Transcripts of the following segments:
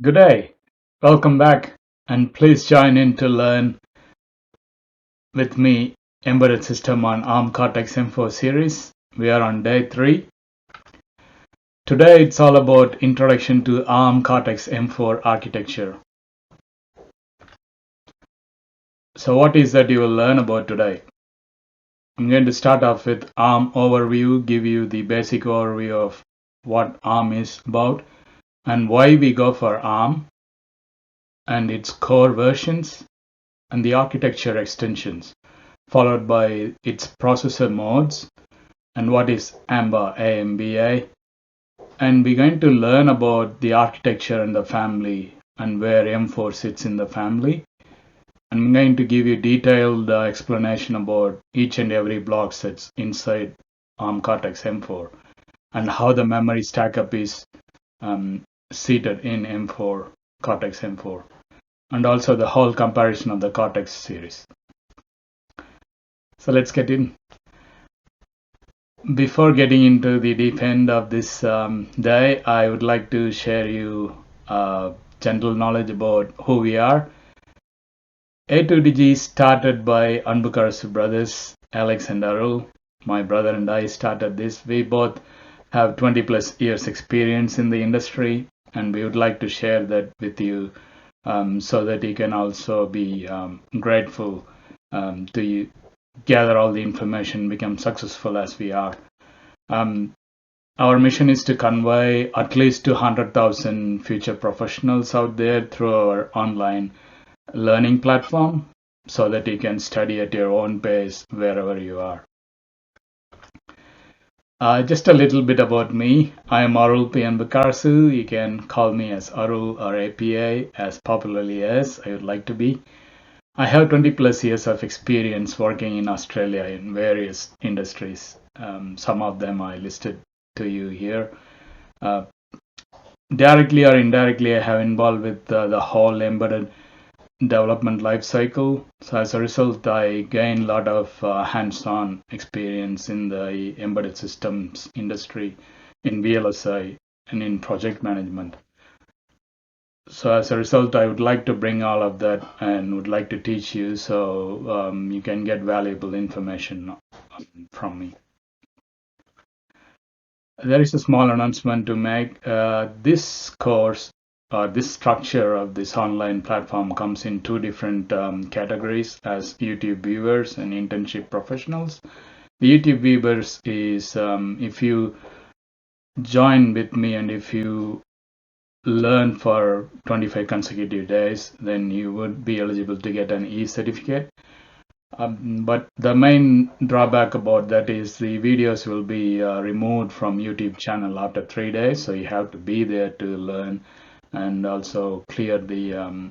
Good day, welcome back, and please join in to learn with me embedded system on ARM Cortex M4 series. We are on day 3. Today it's all about introduction to ARM Cortex M4 architecture. So what is that you will learn about today? I'm going to start off with ARM overview, give you the basic overview of what ARM is about and why we go for ARM and its core versions and the architecture extensions, followed by its processor modes and what is AMBA, AMBA. And we're going to learn about the architecture and the family and where M4 sits in the family. I'm going to give you detailed explanation about each and every block sets inside ARM Cortex M4 and how the memory stackup is seated in M4, Cortex M4, and also the whole comparison of the Cortex series. So let's get in. Before getting into the deep end of this day, I would like to share you general knowledge about who we are. A2DG started by Anbukarasu brothers, Alex and Arul. My brother and I started this. We both have 20 plus years experience in the industry, and we would like to share that with you so that you can also be grateful to gather all the information, become successful as we are. Our mission is to convey at least 200,000 future professionals out there through our online learning platform so that you can study at your own pace wherever you are. Just a little bit about me. I am Arul P. Bukarasu. You can call me as Arul or APA as popularly as I would like to be. I have 20 plus years of experience working in Australia in various industries. Some of them I listed to you here. Uh, Directly or indirectly, I have involved with the whole embedded development life cycle. So as a result, I gained a lot of hands-on experience in the embedded systems industry, in VLSI, and in project management. So as a result, I would like to bring all of that and would like to teach you so you can get valuable information from me. There is a small announcement to make. This course or this structure of this online platform comes in two different categories as YouTube viewers and internship professionals. The YouTube viewers is if you join with me and if you learn for 25 consecutive days, then you would be eligible to get an e-certificate. But the main drawback about that is the videos will be removed from YouTube channel after 3 days, so you have to be there to learn and also clear the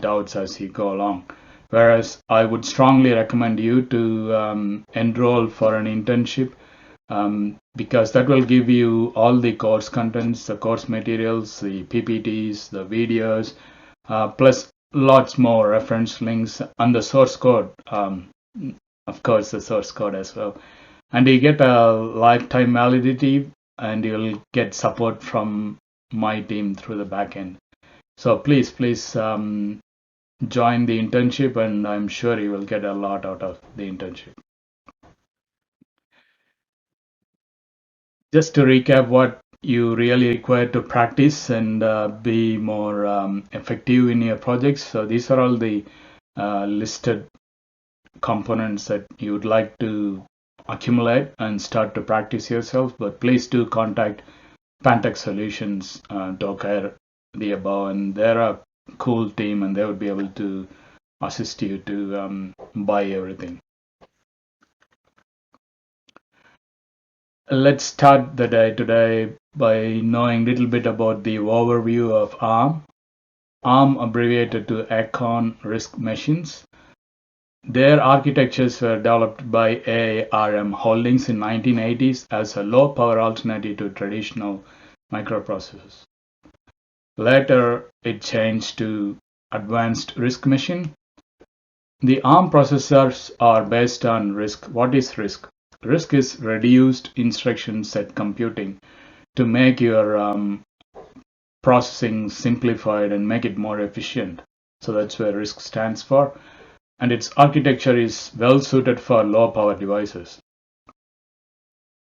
doubts as you go along. Whereas I would strongly recommend you to enroll for an internship because that will give you all the course contents, the course materials, the PPTs, the videos, plus lots more reference links and the source code. Of course, the source code as well. And you get a lifetime validity and you'll get support from my team through the backend. So please join the internship and I'm sure you will get a lot out of the internship. Just to recap what you really require to practice and be more effective in your projects. So these are all the listed components that you would like to accumulate and start to practice yourself. But please do contact Pantech Solutions to acquire the above, and they're a cool team and they would be able to assist you to buy everything. Let's start the day today by knowing a little bit about the overview of ARM. ARM abbreviated to Acorn RISC machines. Their architectures were developed by ARM Holdings in 1980s as a low-power alternative to traditional microprocessors. Later, it changed to Advanced RISC Machine. The ARM processors are based on RISC. What is RISC? RISC is reduced instruction set computing to make your processing simplified and make it more efficient. So that's where RISC stands for. And its architecture is well suited for low power devices.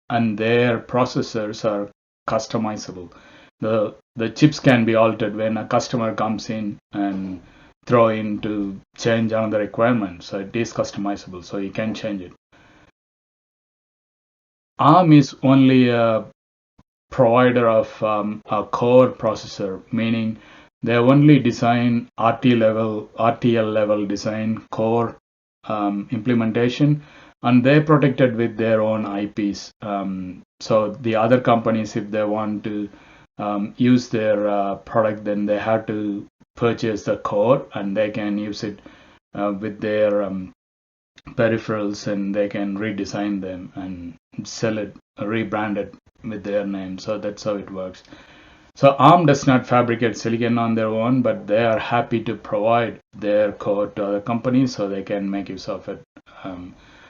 And their processors are customizable. The chips can be altered when a customer comes in and throw in to change another requirement. So it is customizable, so you can change it. ARM is only a provider of a core processor, meaning they only design RTL level design core implementation, and they're protected with their own IPs. So the other companies, if they want to use their product, then they have to purchase the core, and they can use it with their peripherals, and they can redesign them and sell it, rebrand it with their name. So that's how it works. So ARM does not fabricate silicon on their own, but they are happy to provide their code to other companies so they can make use of it.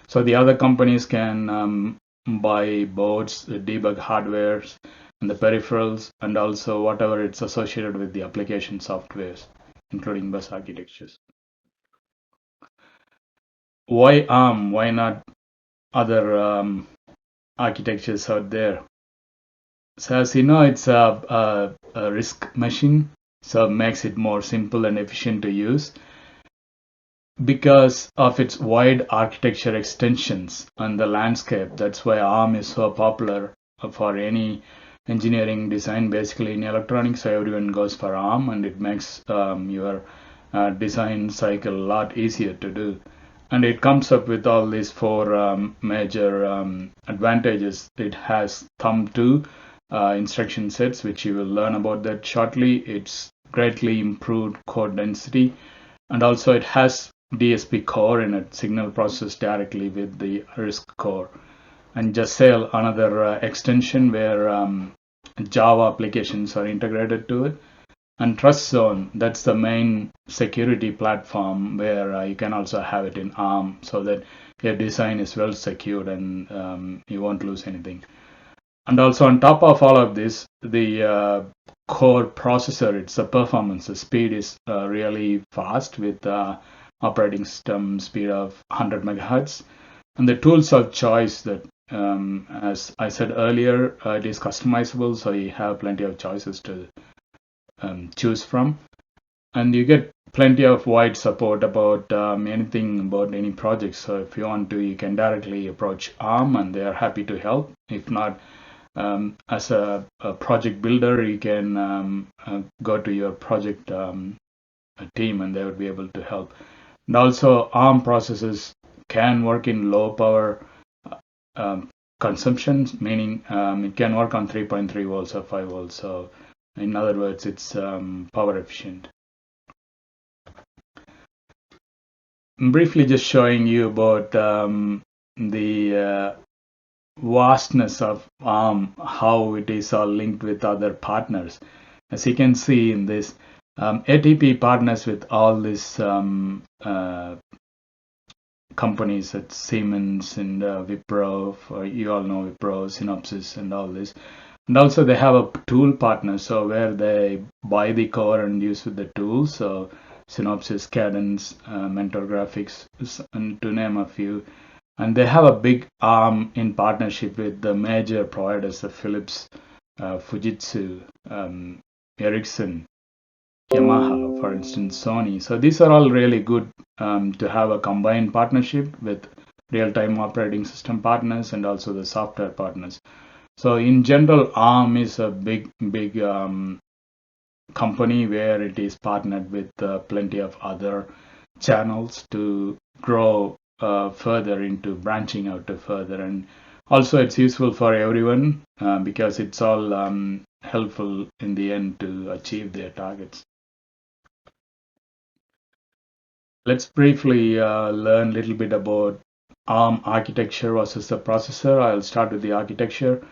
So the other companies can buy boards, debug hardwares, and the peripherals, and also whatever it's associated with the application softwares, including bus architectures. Why ARM? Why not other architectures out there? So as you know, it's a RISC machine, so it makes it more simple and efficient to use because of its wide architecture extensions on the landscape. That's why ARM is so popular for any engineering design. Basically, in electronics, so everyone goes for ARM, and it makes your design cycle a lot easier to do. And it comes up with all these four major advantages. It has thumb 2 instruction sets, which you will learn about that shortly. It's greatly improved code density, and also it has DSP core in it, signal processed directly with the RISC core. And just say another extension where Java applications are integrated to it. And Trust Zone, that's the main security platform where you can also have it in ARM so that your design is well secured and you won't lose anything. And also on top of all of this, the core processor, it's a performance. The speed is really fast with operating system speed of 100 megahertz. And the tools of choice that, as I said earlier, it is customizable, so you have plenty of choices to choose from. And you get plenty of wide support about anything about any project. So if you want to, you can directly approach ARM and they are happy to help. If not, as a project builder, you can go to your project team and they would be able to help. And also ARM processors can work in low power consumption, meaning it can work on 3.3 volts or 5 volts. So in other words, it's power efficient. I'm briefly just showing you about the vastness of ARM, how it is all linked with other partners. As you can see in this, ATP partners with all these companies at Siemens and Wipro, you all know Wipro, Synopsys and all this. And also they have a tool partner, so where they buy the core and use with the tools. So Synopsys, Cadence, Mentor Graphics, and to name a few. And they have a big arm in partnership with the major providers of Philips, Fujitsu, Ericsson, Yamaha, for instance, Sony. So these are all really good to have a combined partnership with real-time operating system partners and also the software partners. So in general, ARM is a big company where it is partnered with plenty of other channels to grow further into branching out to further. And also it's useful for everyone because it's all helpful in the end to achieve their targets. Let's briefly learn a little bit about ARM architecture versus the processor. I'll start with the architecture.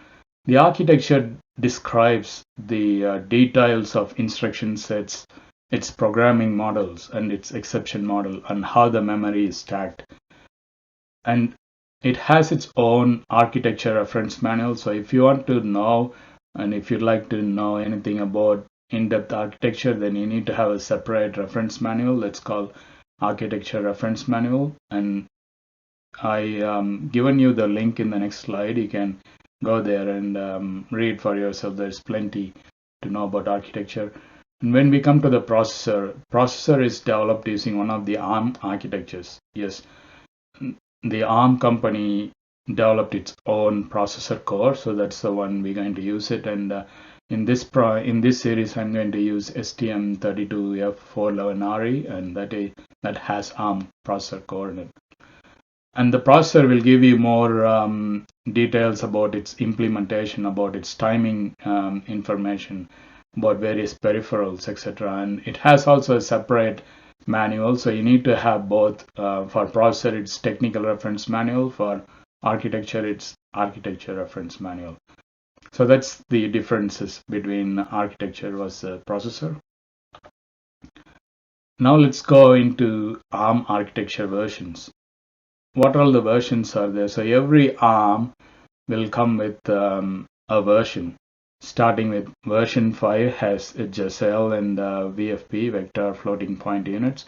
The architecture describes the details of instruction sets, its programming models, and its exception model, and how the memory is stacked. And it has its own architecture reference manual. So if you want to know, and if you'd like to know anything about in-depth architecture, then you need to have a separate reference manual. That's called architecture reference manual. And I given you the link in the next slide. You can go there and read for yourself. There's plenty to know about architecture. And when we come to the processor is developed using one of the ARM architectures. Yes, the ARM company developed its own processor core, so that's the one we're going to use it. And in this series, I'm going to use STM32 F411RE, and that has ARM processor core in it. And the processor will give you more details about its implementation, about its timing information, about various peripherals, etc. And it has also a separate manual, so you need to have both. For processor, it's technical reference manual. For architecture, it's architecture reference manual. So that's the differences between architecture versus processor. Now let's go into ARM architecture versions. What all the versions are there? So every ARM will come with a version. Starting with version 5 has JSL and VFP, vector floating point units.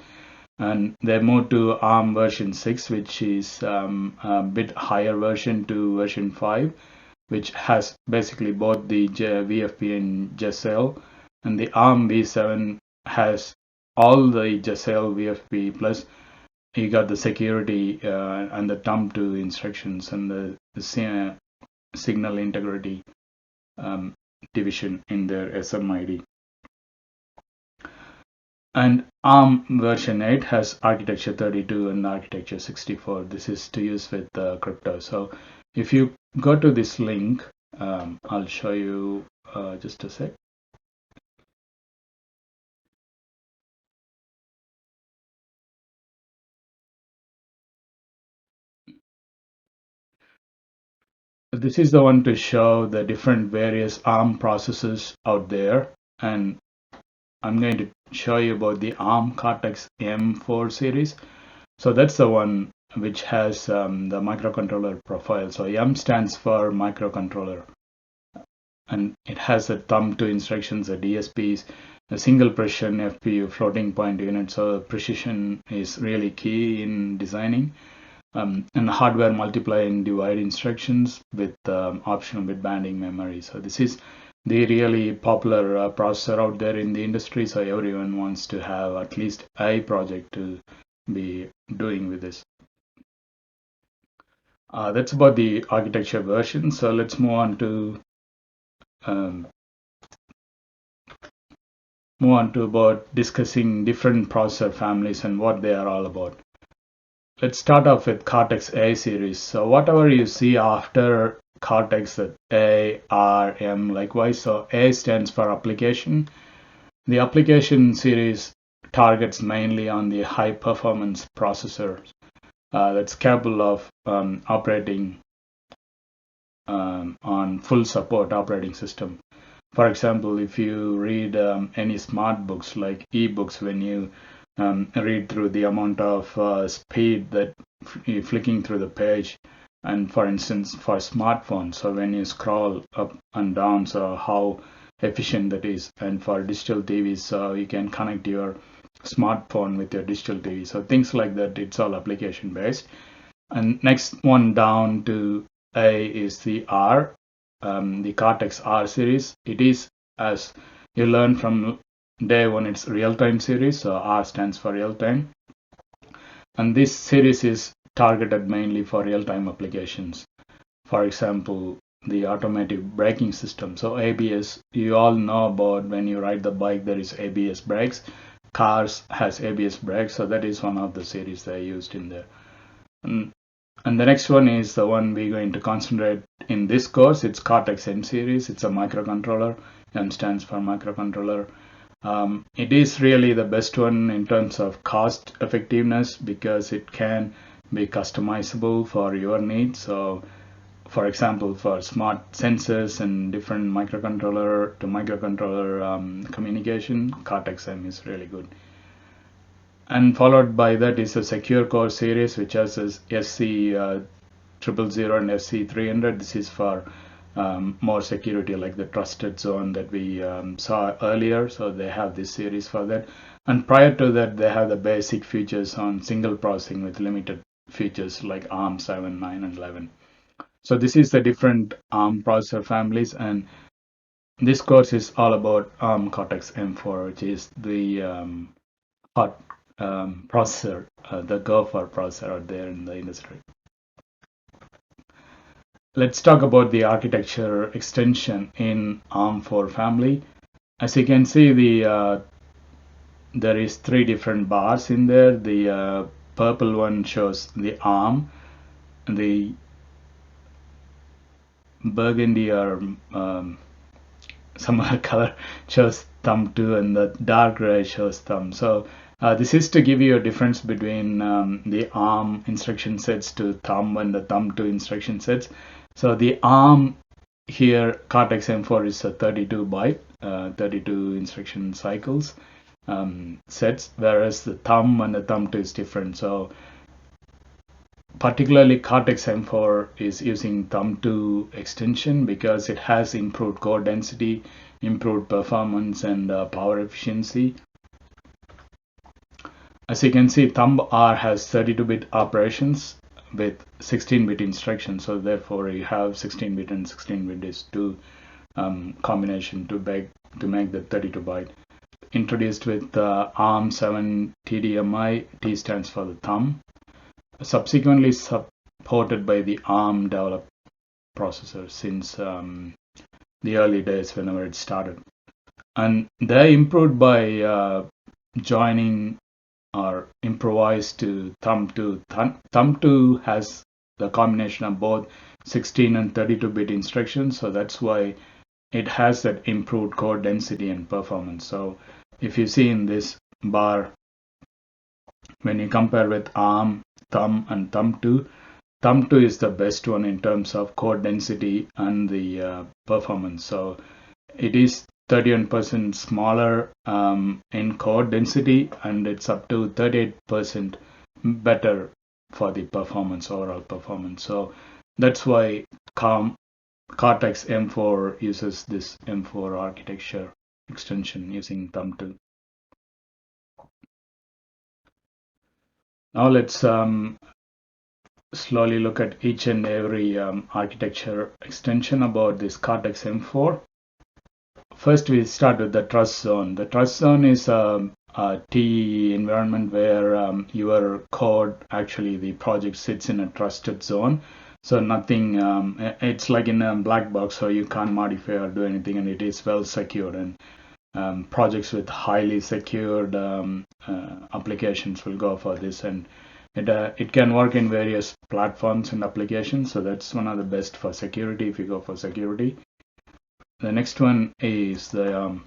And they moved to ARM version 6, which is a bit higher version, to version 5, which has basically both the VFP and JSL. And the ARM v7 has all the JSL, VFP, plus you got the security and the thumb-to instructions and the signal integrity division in their SMID. And ARM version 8 has architecture 32 and architecture 64. This is to use with crypto. So if you go to this link, I'll show you just a sec. This is the one to show the different various ARM processors out there. And I'm going to show you about the ARM Cortex M4 series. So that's the one which has the microcontroller profile. So M stands for microcontroller. And it has a thumb to instructions, a DSPs, a single precision FPU floating point unit. So precision is really key in designing. And hardware multiply and divide instructions with optional bit banding memory. So this is the really popular processor out there in the industry. So everyone wants to have at least a project to be doing with this. That's about the architecture version. So let's move on to about discussing different processor families and what they are all about. Let's start off with Cortex A series. So whatever you see after Cortex, that A, R, M, likewise. So A stands for application. The application series targets mainly on the high performance processors that's capable of operating on full support operating system. For example, if you read any smart books like e-books, when you read through the amount of speed that you're flicking through the page, and for instance for smartphones, so when you scroll up and down, so how efficient that is. And for digital TVs, so you can connect your smartphone with your digital TV, so things like that. It's all application based. And next one down to A is the R, the Cortex R series. It is, as you learn from day one, it's real-time series, so R stands for real-time. And this series is targeted mainly for real-time applications. For example, the automatic braking system. So ABS, you all know about when you ride the bike, there is ABS brakes. Cars has ABS brakes, so that is one of the series they used in there. And the next one is the one we're going to concentrate in this course. It's Cortex M series. It's a microcontroller. M stands for microcontroller. It is really the best one in terms of cost effectiveness because it can be customizable for your needs. So for example, for smart sensors and different microcontroller to microcontroller communication, Cortex M is really good. And followed by that is a secure core series, which has SC000 and SC300. This is for more security, like the trusted zone that we saw earlier. So they have this series for that. And prior to that, they have the basic features on single processing with limited features like ARM 7, 9, and 11. So this is the different ARM processor families, and this course is all about ARM Cortex M4, which is the hot processor, the gopher processor out there in the industry. Let's talk about the architecture extension in ARM4 family. As you can see, there is 3 different bars in there. The purple one shows the ARM, the burgundy or some other color shows thumb2, and the dark gray shows thumb. So this is to give you a difference between the ARM instruction sets to thumb and the thumb2 instruction sets. So the ARM here, Cortex M4 is a 32 byte, 32 instruction cycles sets, whereas the thumb and the thumb2 is different. So particularly Cortex M4 is using thumb2 extension because it has improved core density, improved performance, and power efficiency. As you can see, thumb R has 32-bit operations with 16-bit instructions, so therefore you have 16-bit and 16-bit is two combination to make the 32-byte. Introduced with ARM 7 TDMI, T stands for the thumb. Subsequently supported by the ARM developed processor since the early days whenever it started. And they improved by joining or improvised to thumb2. Thumb2 has the combination of both 16 and 32-bit instructions, so that's why it has that improved core density and performance. So if you see in this bar, when you compare with ARM, thumb, and thumb2 is the best one in terms of core density and the performance. So it is 31% smaller in core density, and it's up to 38% better for the performance, overall performance. So that's why Cortex M4 uses this M4 architecture extension using thumb2. Now let's slowly look at each and every architecture extension about this Cortex M4. First, we start with the trust zone. The trust zone is a TE environment where your code, actually the project sits in a trusted zone. So nothing, it's like in a black box, so you can't modify or do anything, and it is well secured. And projects with highly secured applications will go for this, and it can work in various platforms and applications. So that's one of the best for security if you go for security. The next one is the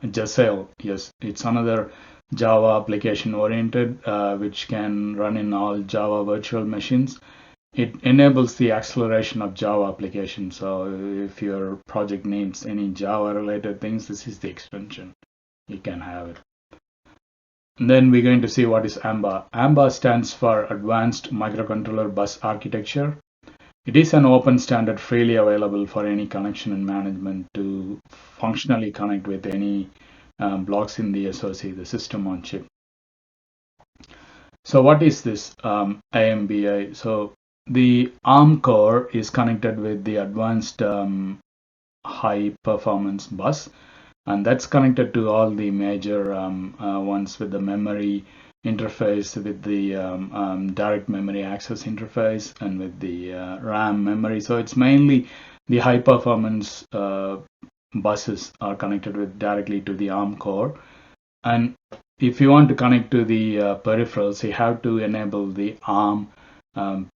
Jacel. Yes, it's another Java application oriented, which can run in all Java virtual machines. It enables the acceleration of Java applications. So if your project needs any Java related things, this is the extension. You can have it. And then we're going to see what is AMBA. AMBA stands for Advanced Microcontroller Bus Architecture. It is an open standard freely available for any connection and management to functionally connect with any blocks in the SoC, the system on chip. So what is this AMBA? So the ARM core is connected with the advanced high performance bus, and that's connected to all the major ones with the memory interface, with the direct memory access interface, and with the RAM memory. So it's mainly the high performance buses are connected with directly to the ARM core. And if you want to connect to the peripherals, you have to enable the ARM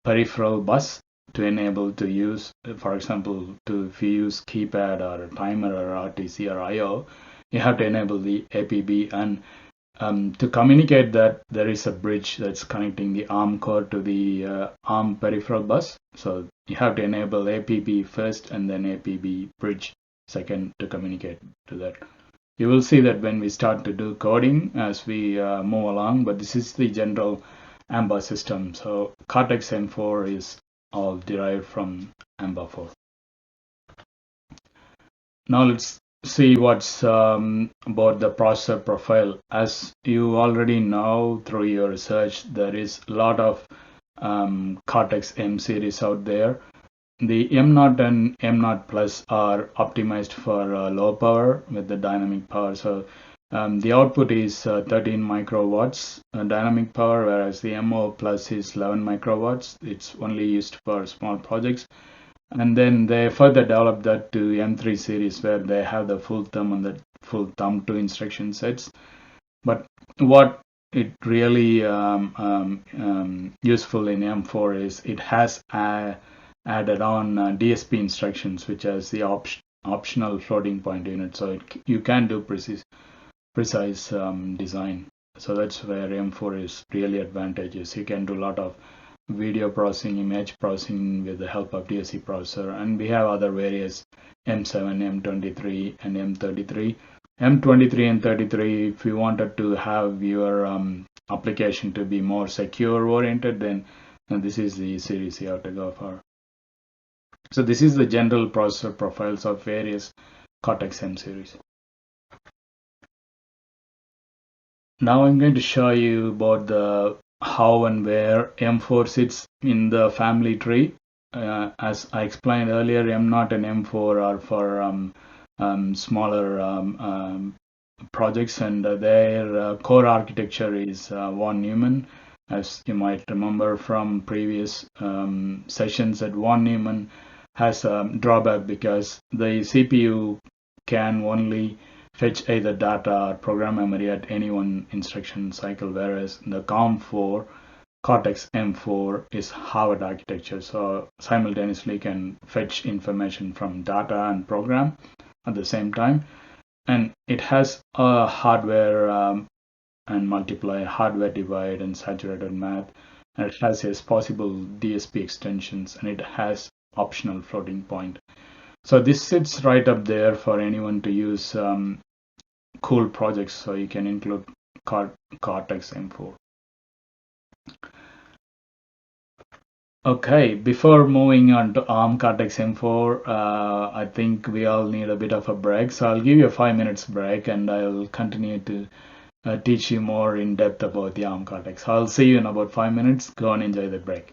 peripheral bus to enable to use, for example, if you use keypad or a timer or RTC or IO, you have to enable the APB. And to communicate that, there is a bridge that's connecting the ARM core to the ARM peripheral bus. So you have to enable APB first and then APB bridge second to communicate to that. You will see that when we start to do coding as we move along, but this is the general AMBA system. So Cortex M4 is all derived from AMBA 4. Now let's see what's about the processor profile. As you already know through your research, there is a lot of Cortex M series out there. The M0 and M0 Plus are optimized for low power with the dynamic power. So the output is 13 microwatts dynamic power, whereas the M0 Plus is 11 microwatts. It's only used for small projects. And then they further developed that to M3 series, where they have the full thumb and the full thumb 2 instruction sets. But what it really useful in M4 is it has added on DSP instructions, which has the optional floating point unit. So you can do precise design. So that's where M4 is really advantageous. You can do a lot of video processing, image processing with the help of DSP processor, and we have other various M7, M23, and M33. M23 and 33, if you wanted to have your application to be more secure oriented, then this is the series you have to go for. So this is the general processor profiles of various Cortex M series. Now I'm going to show you about the how and where M4 sits in the family tree. As I explained earlier, M0 and M4 are for smaller projects, and their core architecture is von Neumann. As you might remember from previous sessions, that von Neumann has a drawback because the CPU can only fetch either data or program memory at any one instruction cycle, whereas the COM4 Cortex M4 is Harvard architecture, so simultaneously can fetch information from data and program at the same time. And it has a hardware and multiply, hardware divide, and saturated math. And it has its possible DSP extensions, and it has optional floating point. So this sits right up there for anyone to use cool projects. So you can include Cortex M4. Okay, before moving on to ARM Cortex M4, I think we all need a bit of a break. So I'll give you a 5 minutes break, and I'll continue to teach you more in depth about the ARM Cortex. I'll see you in about 5 minutes. Go and enjoy the break.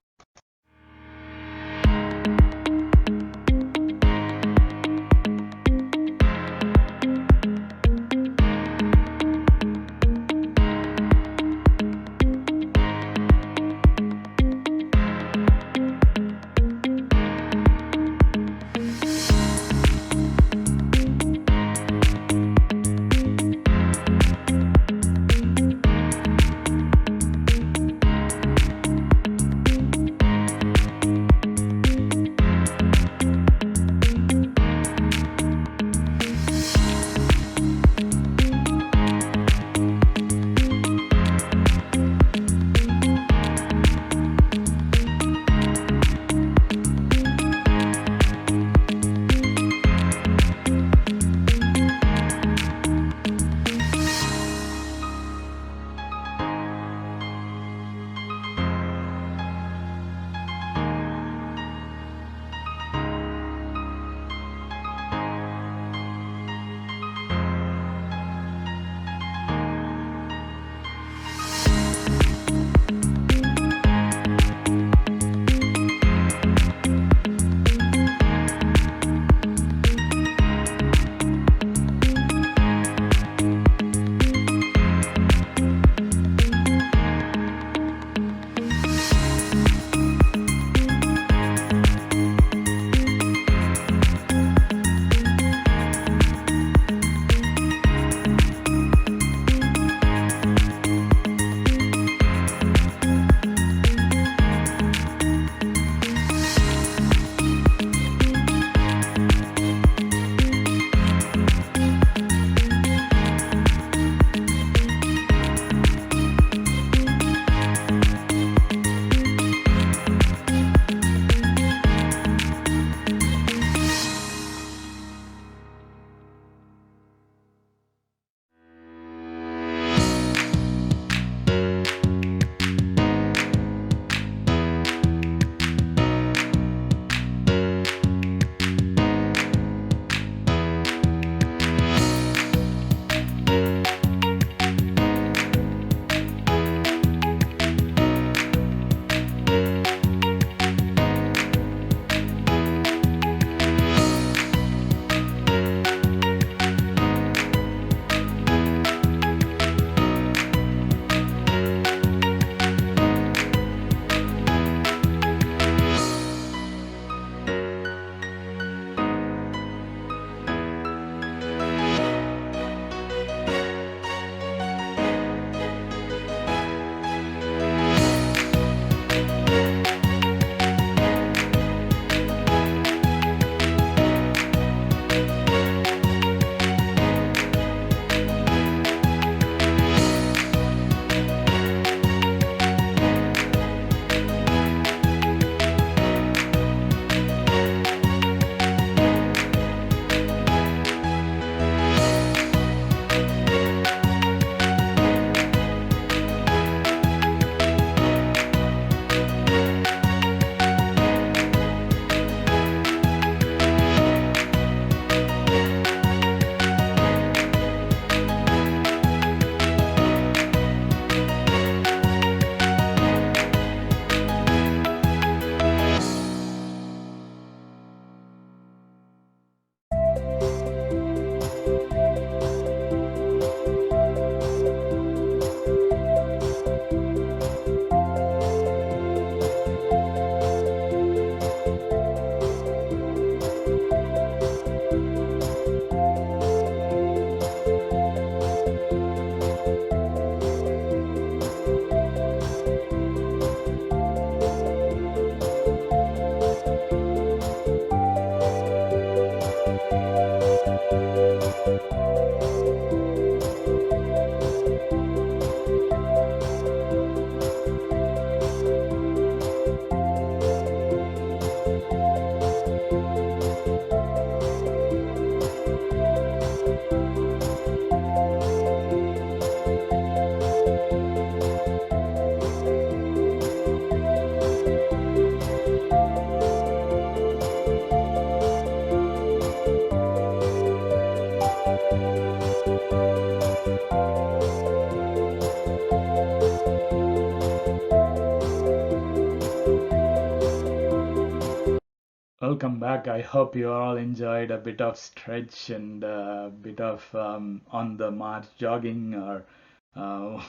welcome back. I hope you all enjoyed a bit of stretch and a bit of on the march jogging or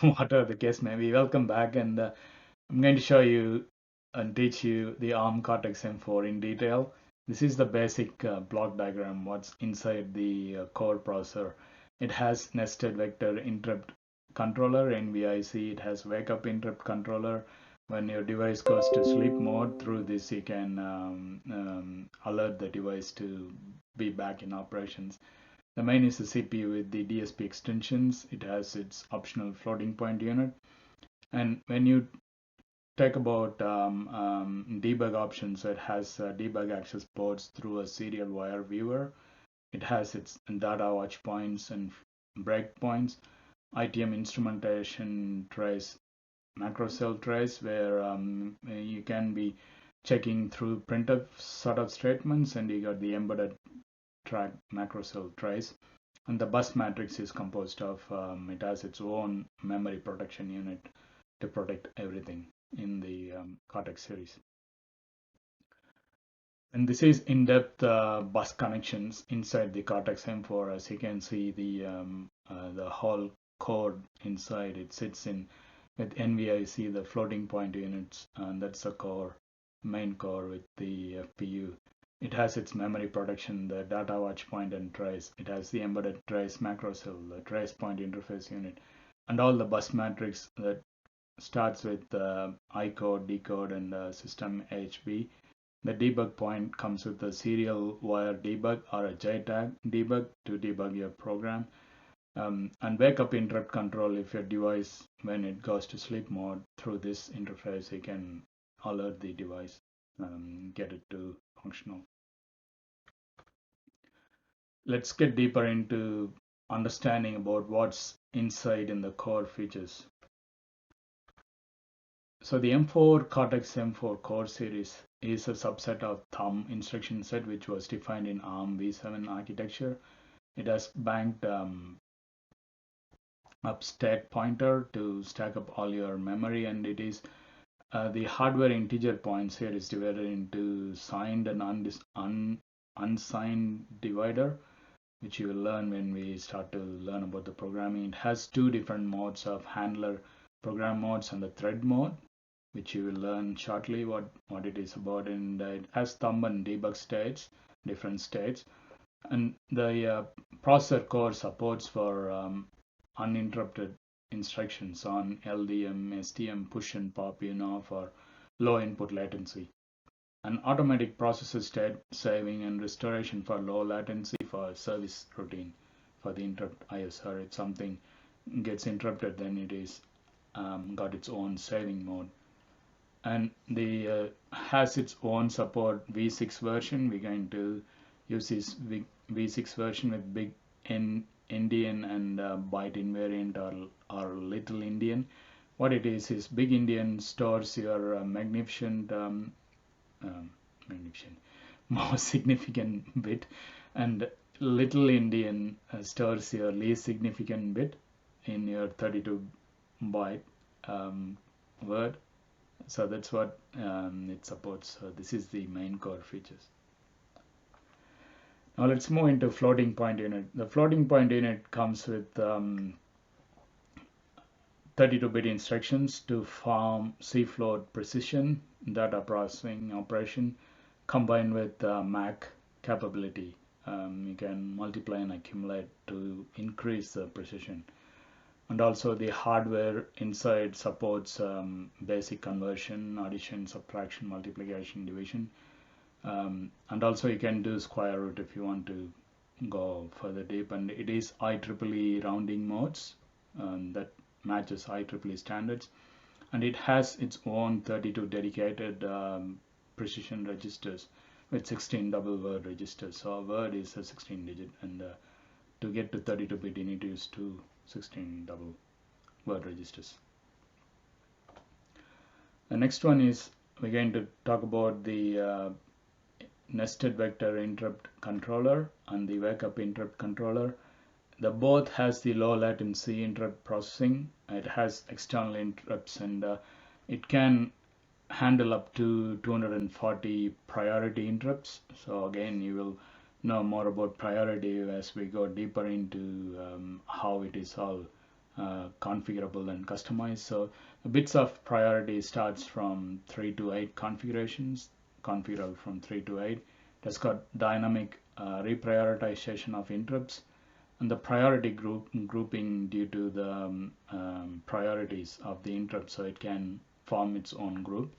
whatever the case may be. Welcome back, and I'm going to show you and teach you the ARM Cortex M4 in detail. This is the basic block diagram, what's inside the core processor. It has nested vector interrupt controller, NVIC. It has wake up interrupt controller. When your device goes to sleep mode, through this you can alert the device to be back in operations. The main is the CPU with the DSP extensions. It has its optional floating point unit. And when you talk about debug options, so it has debug access ports through a serial wire viewer. It has its data watch points and breakpoints, ITM instrumentation trace, macro cell trace, where you can be checking through printf sort of statements, and you got the embedded track macro cell trace. And the bus matrix is composed of, it has its own memory protection unit to protect everything in the Cortex series. And this is in-depth bus connections inside the Cortex M4. As you can see, the whole code inside it sits in with NVIC, the floating point units, and that's the core, main core with the FPU. It has its memory protection, the data watch point and trace. It has the embedded trace macro cell, the trace point interface unit, and all the bus matrix that starts with I code, decode, and system HB. The debug point comes with a serial wire debug or a JTAG debug to debug your program. And wake up interrupt control. If your device, when it goes to sleep mode, through this interface, you can alert the device, get it to functional. Let's get deeper into understanding about what's inside in the core features. So the M4 Cortex M4 core series is a subset of thumb instruction set, which was defined in ARM v7 architecture. It has banked up stack pointer to stack up all your memory, and it is the hardware integer points here is divided into signed and unsigned divider, which you will learn when we start to learn about the programming. It has two different modes of handler program modes and the thread mode, which you will learn shortly what it is about. And it has thumb and debug states, different states. And the processor core supports for uninterrupted instructions on LDM, STM, push and pop, for low input latency. And automatic processor state saving and restoration for low latency for service routine for the interrupt ISR. If something gets interrupted, then it is got its own saving mode. And the has its own support V6 version. We're going to use this V6 version with big Indian and byte invariant or little Indian. What it is big Indian stores your magnificent most significant bit, and little Indian stores your least significant bit in your 32 byte word. So that's what it supports. So this is the main core features. Now let's move into floating point unit. The floating point unit comes with 32-bit instructions to form C-float precision data processing operation combined with MAC capability. You can multiply and accumulate to increase the precision. And also the hardware inside supports basic conversion, addition, subtraction, multiplication, division. And also you can do square root if you want to go further deep. And it is IEEE rounding modes that matches IEEE standards. And it has its own 32 dedicated precision registers with 16 double word registers. So a word is a 16 digit, and to get to 32-bit you need to use two 16 double word registers. The next one is we're going to talk about the nested vector interrupt controller and the wake up interrupt controller. The both has the low latency interrupt processing. It has external interrupts, and it can handle up to 240 priority interrupts. So again, you will know more about priority as we go deeper into how it is all configurable and customized. So the bits of priority starts from 3 to 8 configurations, configurable from 3 to 8. It has got dynamic reprioritization of interrupts and the priority grouping due to the priorities of the interrupt, so it can form its own group.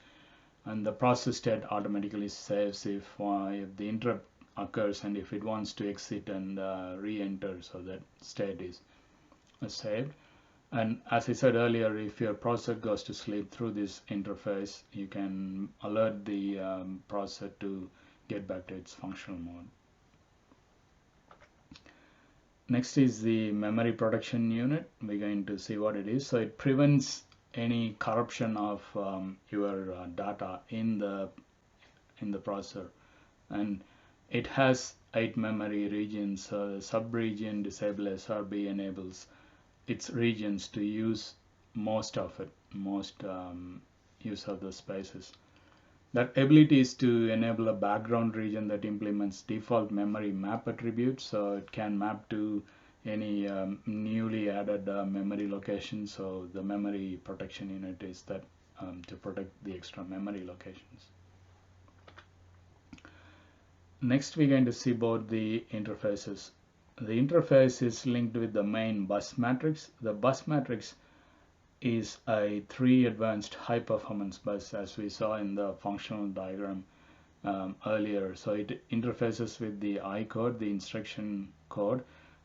And the process state automatically saves if the interrupt occurs and if it wants to exit and re-enter, so that state is saved. And as I said earlier, if your processor goes to sleep through this interface, you can alert the processor to get back to its functional mode. Next is the memory protection unit. We're going to see what it is. So it prevents any corruption of your data in the processor, and it has 8 memory regions. So the sub-region disable SRB enables its regions to use most of it, most use of the spaces. That ability is to enable a background region that implements default memory map attributes, so it can map to any newly added memory location. So the memory protection unit is that to protect the extra memory locations. Next, we're going to see about the interfaces. The interface is linked with the main bus matrix. The bus matrix is a 3 advanced high performance bus, as we saw in the functional diagram earlier. So it interfaces with the I code, the instruction code,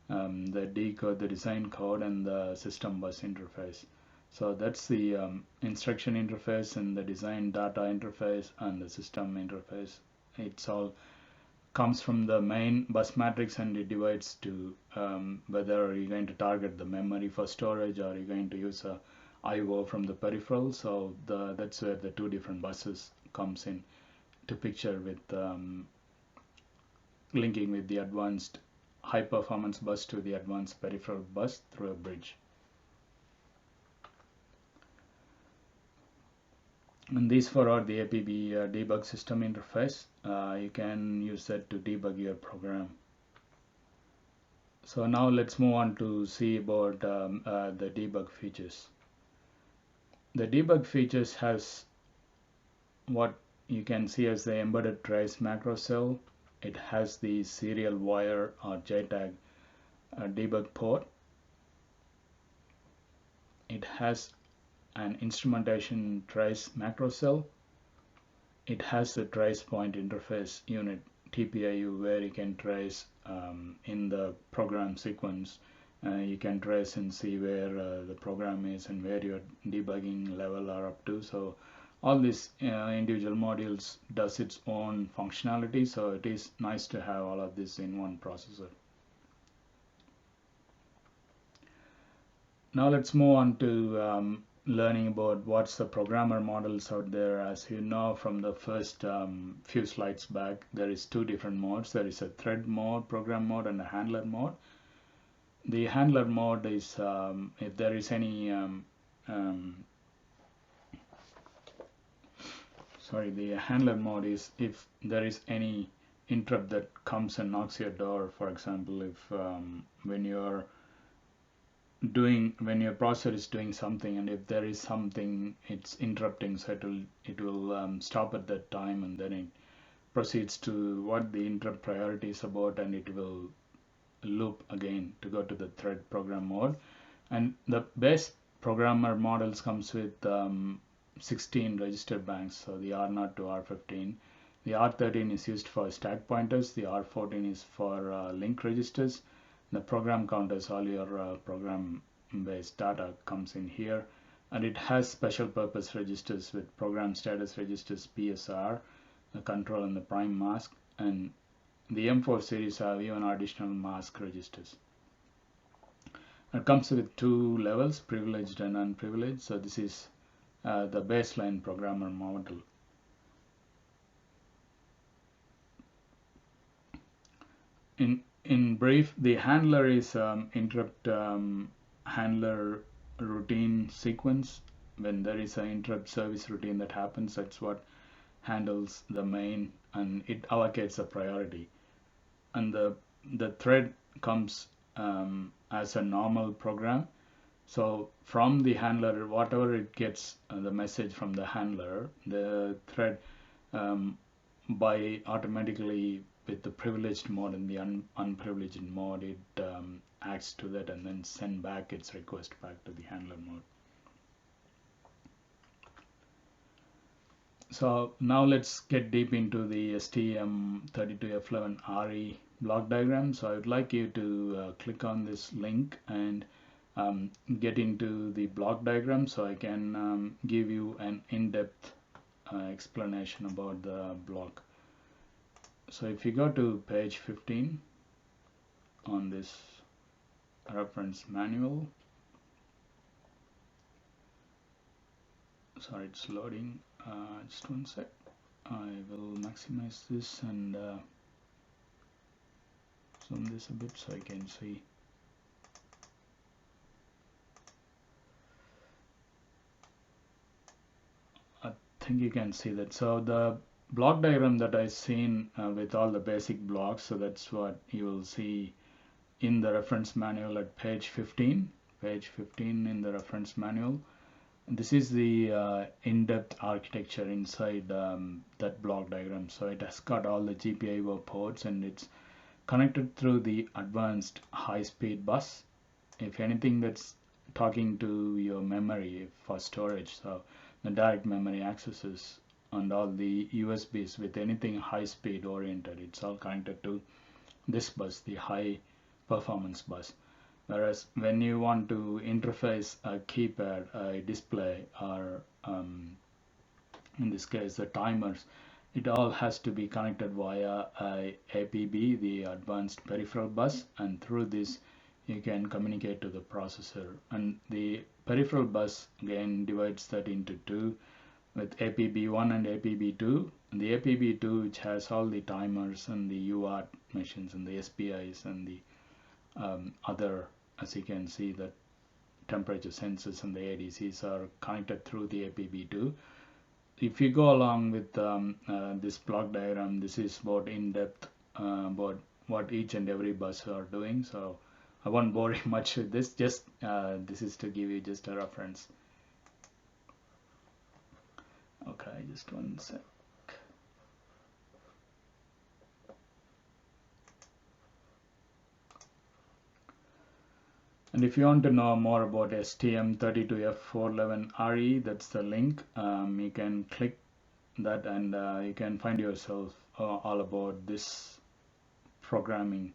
the D code, the design code, and the system bus interface. So that's the instruction interface and the design data interface and the system interface. It's all comes from the main bus matrix, and it divides to whether you're going to target the memory for storage or you're going to use a I/O from the peripheral. So that's where the two different buses comes in to picture, with linking with the advanced high performance bus to the advanced peripheral bus through a bridge. And these four are the APB debug system interface. You can use that to debug your program. So now let's move on to see about the debug features. The debug features has what you can see as the embedded trace macro cell. It has the serial wire or JTAG debug port. It has an instrumentation trace macro cell. It has the trace point interface unit TPIU, where you can trace in the program sequence. You can trace and see where the program is and where your debugging level are up to. So all these individual modules does its own functionality, so it is nice to have all of this in one processor. Now let's move on to learning about what's the programmer models out there. As you know from the first few slides back, there is two different modes. There is a thread mode, program mode, and a handler mode. The handler mode is if there is any the handler mode is if there is any interrupt that comes and knocks your door. For example, if when your processor is doing something, and if there is something it's interrupting, so it will stop at that time, and then it proceeds to what the interrupt priority is about, and it will loop again to go to the thread program mode. And the best programmer models comes with 16 register banks, so the R0 to R15. The R13 is used for stack pointers. The R14 is for link registers. The program counters, all your program based data comes in here, and it has special purpose registers with program status registers, PSR, the control and the prime mask, and the M4 series have even additional mask registers. It comes with two levels, privileged and unprivileged. So this is the baseline programmer model. In brief, the handler is interrupt handler routine sequence when there is an interrupt service routine that happens, that's what handles the main, and it allocates a priority. And the thread comes as a normal program. So from the handler, whatever it gets, the message from the handler, the thread by automatically with the privileged mode and the unprivileged mode, it acts to that and then send back its request back to the handler mode. So now let's get deep into the STM32F11RE block diagram. So I would like you to click on this link and get into the block diagram so I can give you an in-depth explanation about the block. So if you go to page 15 on this reference manual, sorry, it's loading, just one sec. I will maximize this and zoom this a bit so I can see. I think you can see that. So the block diagram that I've seen with all the basic blocks, so that's what you will see in the reference manual at page 15 in the reference manual. And this is the in-depth architecture inside that block diagram. So it has got all the GPIO ports and it's connected through the advanced high-speed bus. If anything, that's talking to your memory for storage. So the direct memory accesses and all the USBs with anything high speed oriented, it's all connected to this bus, the high performance bus. Whereas when you want to interface a keypad, a display, or in this case the timers, it all has to be connected via a APB, the advanced peripheral bus, and through this you can communicate to the processor. And the peripheral bus again divides that into two, with APB1 and APB2. And the APB2, which has all the timers and the UART machines and the SPIs and the other, as you can see, the temperature sensors and the ADCs are connected through the APB2. If you go along with this block diagram, this is about in-depth about what each and every bus are doing. So I won't bore you much with this. Just this is to give you just a reference. Okay, just one sec. And if you want to know more about STM32F411RE, that's the link. You can click that and you can find yourself all about this programming,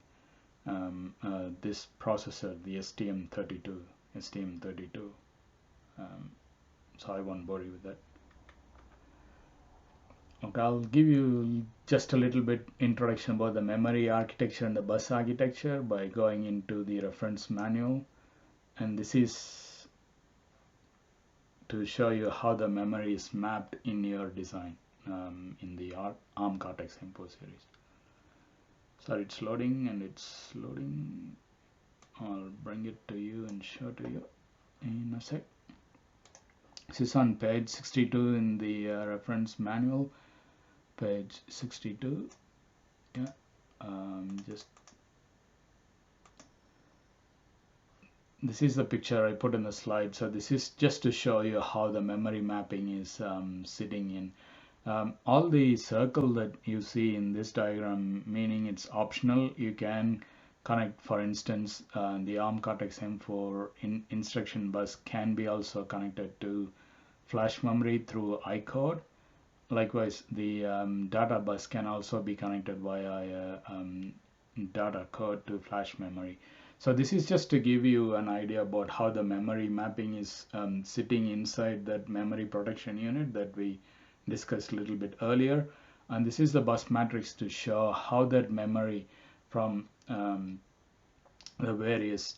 this processor, the STM32. So I won't bore you with that. Okay, I'll give you just a little bit introduction about the memory architecture and the bus architecture by going into the reference manual. And this is to show you how the memory is mapped in your design in the ARM Cortex M4 series. Sorry, it's loading and it's loading. I'll bring it to you and show to you in a sec. This is on page 62 in the reference manual. Page 62. Yeah, just this is the picture I put in the slide. So this is just to show you how the memory mapping is sitting in. All the circle that you see in this diagram, meaning it's optional. You can connect, for instance, the ARM Cortex M4 instruction bus can be also connected to flash memory through iCode. Likewise, the data bus can also be connected via data code to flash memory. So this is just to give you an idea about how the memory mapping is sitting inside that memory protection unit that we discussed a little bit earlier. And this is the bus matrix to show how that memory from the various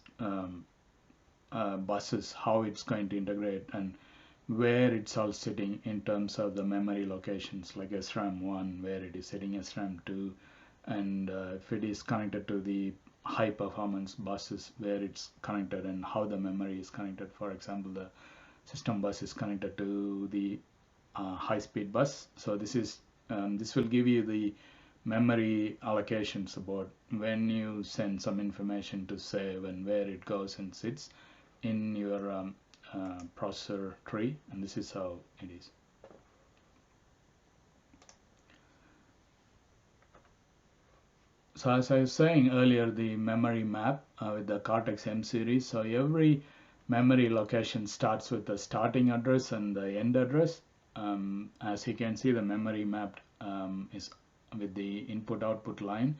buses, how it's going to integrate and where it's all sitting in terms of the memory locations, like SRAM1, where it is sitting, SRAM2, and if it is connected to the high performance buses, where it's connected and how the memory is connected. For example, the system bus is connected to the high-speed bus. So this will give you the memory allocations about when you send some information to save and where it goes and sits in your processor tree, and this is how it is. So as I was saying earlier, the memory map with the Cortex M series, so every memory location starts with the starting address and the end address. As you can see, the memory mapped is with the input-output line.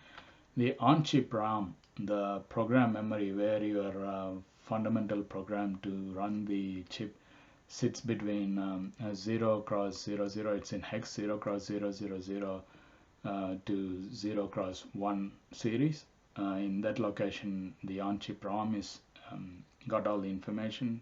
The on-chip RAM, the program memory where your fundamental program to run the chip sits between 0 cross 0, 0, it's in hex 0 cross 0, 0, 0 to 0 cross 1 series. In that location, the on-chip ROM is got all the information,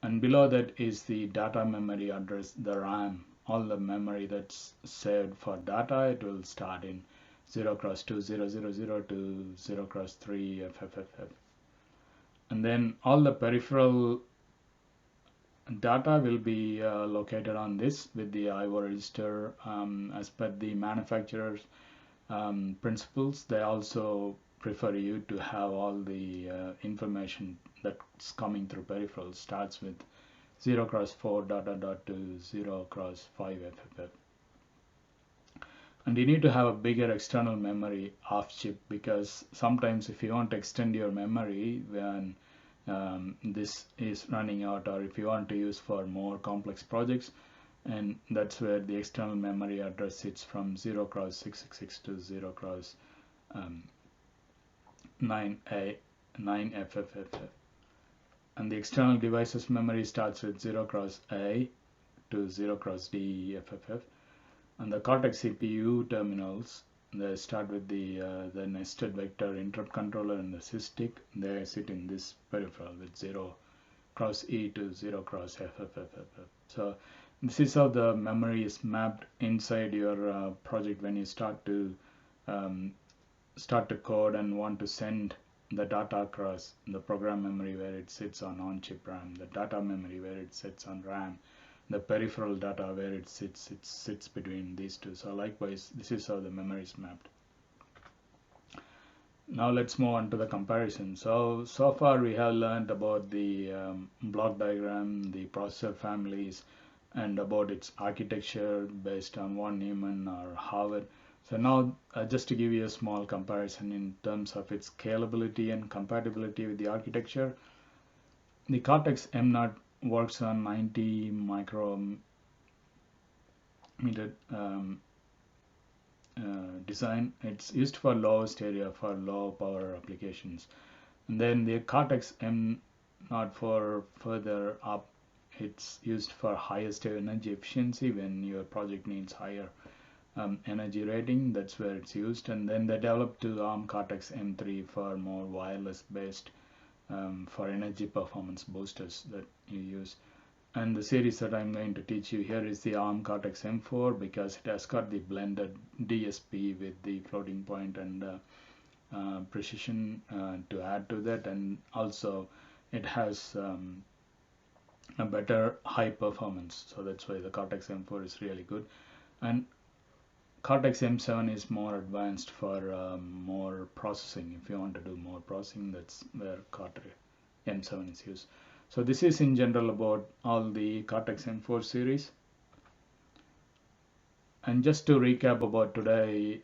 and below that is the data memory address, the RAM. All the memory that's saved for data, it will start in 0 cross 2, 0, 0, 0 to 0 cross 3, F, F, F, F. And then all the peripheral data will be located on this with the IO register. As per the manufacturer's principles, they also prefer you to have all the information that's coming through peripherals starts with 0 cross 4 dot dot dot to 0 cross 5 FFF. And you need to have a bigger external memory off chip, because sometimes if you want to extend your memory when this is running out, or if you want to use for more complex projects, and that's where the external memory address sits from 0 cross 666 to 0 cross 9A 9FFFF. And the external devices memory starts with 0 cross A to 0 cross D FFF. And the Cortex CPU terminals, they start with the nested vector interrupt controller and the sysdic. They sit in this peripheral with 0 cross E to 0 cross FFFFF. So this is how the memory is mapped inside your project when you start to code and want to send the data across the program memory where it sits on-chip RAM, the data memory where it sits on RAM, the peripheral data where it sits between these two. So likewise, this is how the memory is mapped. Now let's move on to the comparison. So far we have learned about the block diagram, the processor families, and about its architecture based on von Neumann or Harvard. So now just to give you a small comparison in terms of its scalability and compatibility with the architecture, the Cortex M0 works on 90 micrometer design. It's used for lowest area for low power applications. And then the Cortex M0 for further up, it's used for highest energy efficiency when your project needs higher energy rating. That's where it's used. And then they developed to ARM Cortex M3 for more wireless based for energy performance boosters that you use. And the series that I'm going to teach you here is the ARM Cortex M4, because it has got the blended DSP with the floating point and precision to add to that, and also it has a better high performance. So that's why the Cortex M4 is really good. And Cortex M7 is more advanced for more processing. If you want to do more processing, that's where Cortex M7 is used. So this is in general about all the Cortex M4 series. And just to recap about today,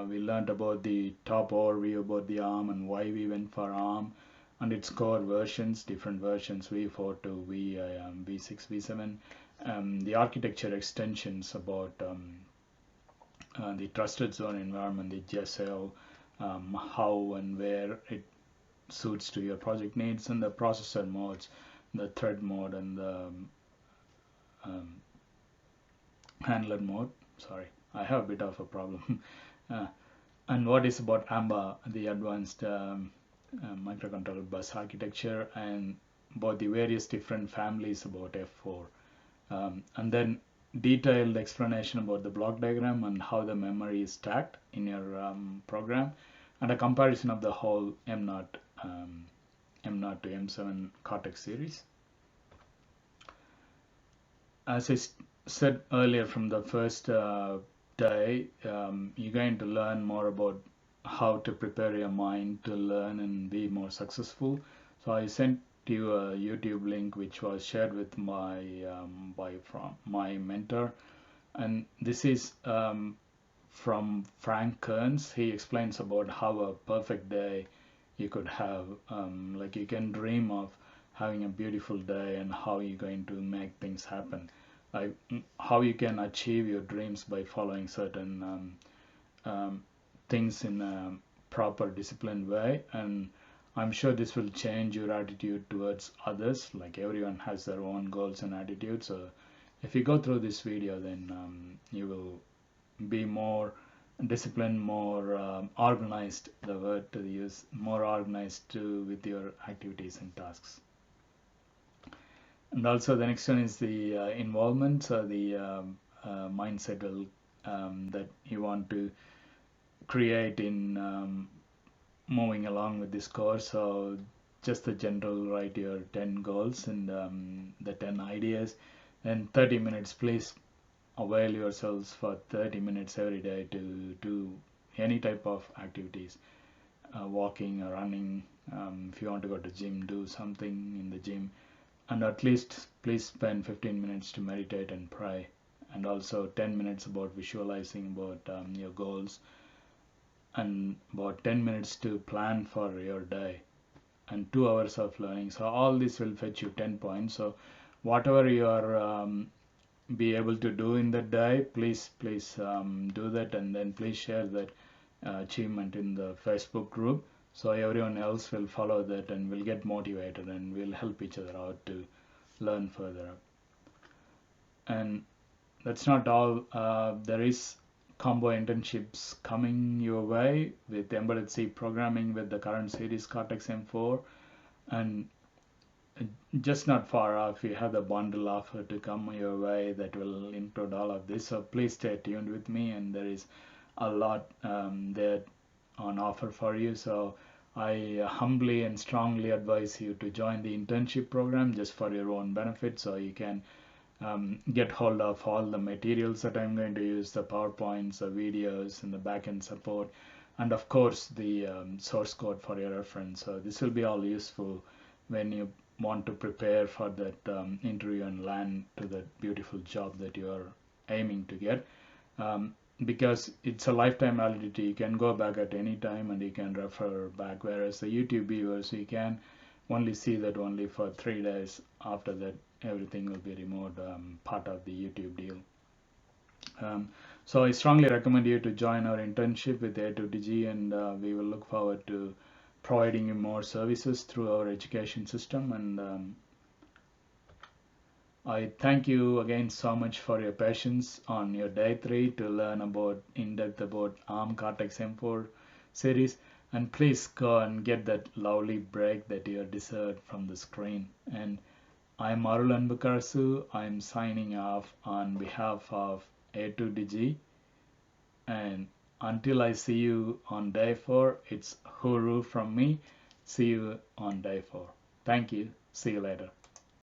we learned about the top overview about the ARM and why we went for ARM and its core versions, different versions, V4 to V6, V7, the architecture extensions about the trusted zone environment, the JSL, how and where it suits to your project needs, and the processor modes, the thread mode and the handler mode. Sorry, I have a bit of a problem. And what is about AMBA, the advanced microcontroller bus architecture, and about the various different families about F4. And then detailed explanation about the block diagram and how the memory is stacked in your program, and a comparison of the whole M0 to M7 Cortex series. as I said earlier, from the first day, you're going to learn more about how to prepare your mind to learn and be more successful. So I sent you a YouTube link which was shared with my from my mentor, and this is from Frank Kearns. He explains about how a perfect day you could have. Like you can dream of having a beautiful day and how you're going to make things happen. Like how you can achieve your dreams by following certain things in a proper disciplined way. And I'm sure this will change your attitude towards others. Like everyone has their own goals and attitudes. So if you go through this video, then you will be more disciplined, more organized, the word to use, more organized to with your activities and tasks. And also the next one is the involvement, so the mindset will, that you want to create in moving along with this course. So just the general, write your 10 goals and the 10 ideas, and 30 minutes, please avail yourselves for 30 minutes every day to do any type of activities, walking or running. If you want to go to gym, do something in the gym, and at least please spend 15 minutes to meditate and pray, and also 10 minutes about visualizing about your goals, and about 10 minutes to plan for your day, and 2 hours of learning. So all this will fetch you 10 points. So whatever you are be able to do in the day, please do that, and then please share that achievement in the Facebook group, so everyone else will follow that and will get motivated and will help each other out to learn further. And that's not all. There is combo internships coming your way with embedded C programming with the current series Cortex M4, and just not far off, you have the bundle offer to come your way that will include all of this. So please stay tuned with me, and there is a lot there on offer for you. So I humbly and strongly advise you to join the internship program just for your own benefit, so you can get hold of all the materials that I'm going to use, the PowerPoints, the videos, and the backend support, and of course the source code for your reference. So this will be all useful when you want to prepare for that interview and land to that beautiful job that you are aiming to get. Because it's a lifetime validity, you can go back at any time and you can refer back, whereas the YouTube viewers, you can only see that only for 3 days. After that, everything will be removed, part of the YouTube deal. So I strongly recommend you to join our internship with A2DG, and we will look forward to providing you more services through our education system. And I thank you again so much for your patience on your day 3 to learn about in depth about ARM Cortex M4 series. And please go and get that lovely break that you deserved from the screen. And I'm Arul Anbukarasu. I'm signing off on behalf of A2DG. And until I see you on day 4, it's Huru from me. See you on day 4. Thank you. See you later.